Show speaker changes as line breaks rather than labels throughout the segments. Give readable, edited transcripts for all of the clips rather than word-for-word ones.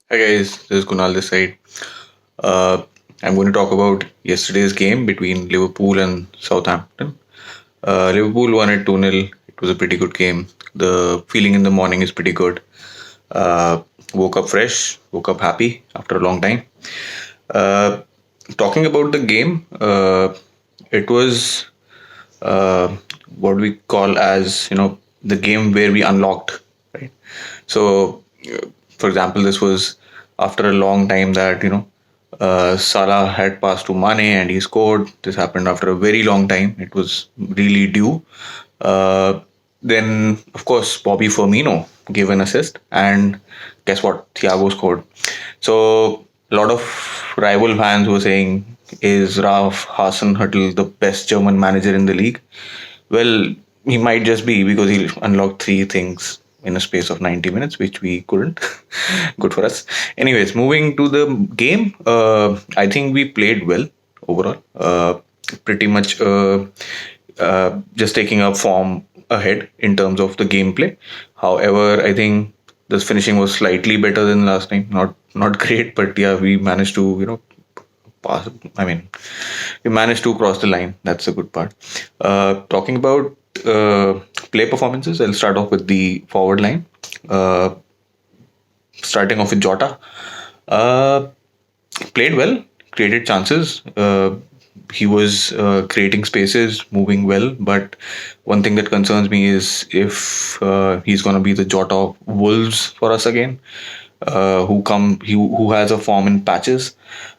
Hi guys, this is Kunal this side. Uh, I'm going to talk about yesterday's game between Liverpool and Southampton. Liverpool won it 2-0. It was a pretty good game. The feeling in the morning is pretty good. Uh, Woke up fresh, woke up happy after a long time. Uh, Talking about the game, it was uh, what we call as the game where we unlocked, right? So, for example, this was after a long time that Salah had passed to Mane and he scored. This happened after a very long time. It was really due. Uh, then, of course, Bobby Firmino gave an assist, and guess what? Thiago scored. So, a lot of rival fans were saying, "Is Ralf Hasenhüttl the best German manager in the league?" Well, he might just be because he unlocked three things in a space of 90 minutes, which we couldn't. Good for us. Anyways, moving to the game, I think we played well overall. Pretty much just taking up form ahead in terms of the gameplay. However, I think this finishing was slightly better than last time. Not great, but yeah, we managed to pass. I mean, we managed to cross the line. That's a good part. Talking about play performances, I'll start off with the forward line. Uh, Starting off with Jota. Uh, Played well, created chances. He was creating spaces, moving well. But one thing that concerns me is if he's going to be the Jota of Wolves for us again, who has a form in patches,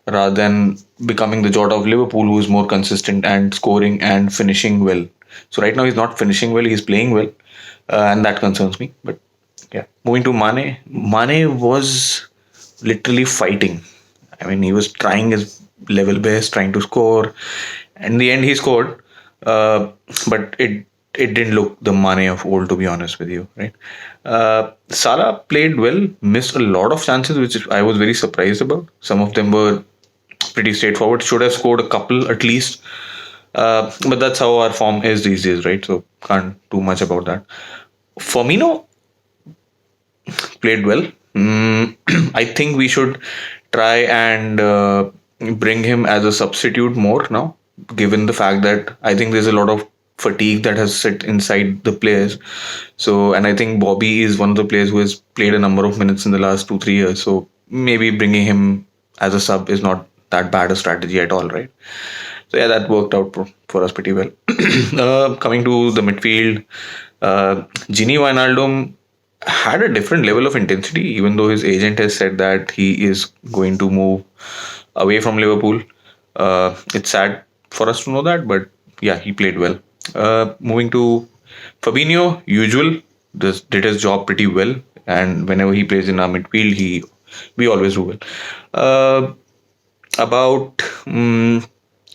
rather than becoming the Jota of Liverpool, who is more consistent and scoring and finishing well. So right now he's not finishing well; he's playing well, and that concerns me. But yeah, moving to Mane. Mane was literally fighting. I mean, he was trying his level best, trying to score. In the end, he scored, uh, but it didn't look the Mane of old, to be honest with you, right? Salah played well, missed a lot of chances, which I was very surprised about. Some of them were pretty straightforward. Should have scored a couple at least. But that's how our form is these days, right? So can't do much about that. Firmino played well. I think we should try and bring him as a substitute more now, given the fact that I think there's a lot of fatigue that has sit inside the players. So, and I think Bobby is one of the players who has played a number of minutes in the last 2 3 years. So maybe bringing him as a sub is not that bad a strategy at all, right? So yeah, that worked out for us pretty well. Coming to the midfield, Gini Wijnaldum had a different level of intensity, even though his agent has said that he is going to move away from Liverpool. It's sad for us to know that, but yeah, he played well. Moving to Fabinho, usual, did his job pretty well, and whenever he plays in our midfield, we always do well. Uh, about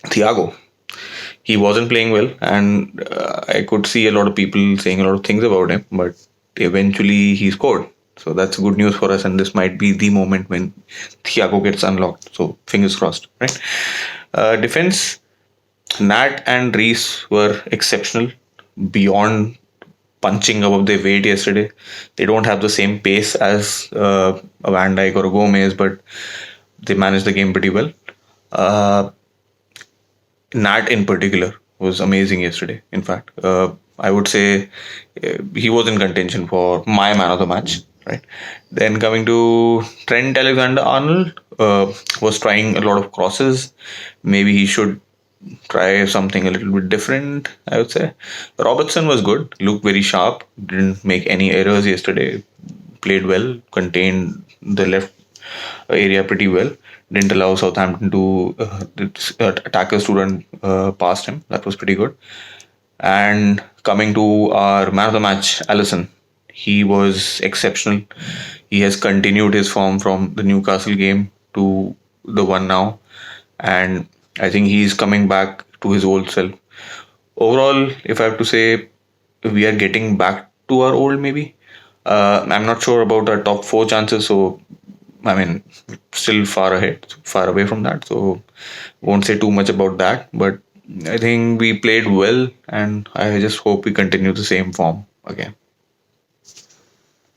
Thiago, he wasn't playing well, and I could see a lot of people saying a lot of things about him, but eventually he scored. So that's good news for us, and this might be the moment when Thiago gets unlocked. So fingers crossed, right? Defense, Nat and Rhys were exceptional beyond punching above their weight yesterday. They don't have the same pace as a Van Dijk or a Gomez, but they managed the game pretty well. Uh, Nat in particular was amazing yesterday. In fact, I would say he was in contention for my man of the match. Right. Then coming to Trent Alexander-Arnold, was trying a lot of crosses. Maybe he should try something a little bit different, I would say. Robertson was good, looked very sharp, didn't make any errors yesterday, played well, contained the left area pretty well, didn't allow Southampton to attackers to run past him. That was pretty good. And coming to our man of the match, Alisson, he was exceptional. He has continued his form from the Newcastle game to the one now, and I think he's coming back to his old self. Overall, if I have to say, we are getting back to our old maybe. I'm not sure about our top four chances, so I mean, still far ahead, far away from that. So won't say too much about that. But I think we played well, and I just hope we continue the same form again.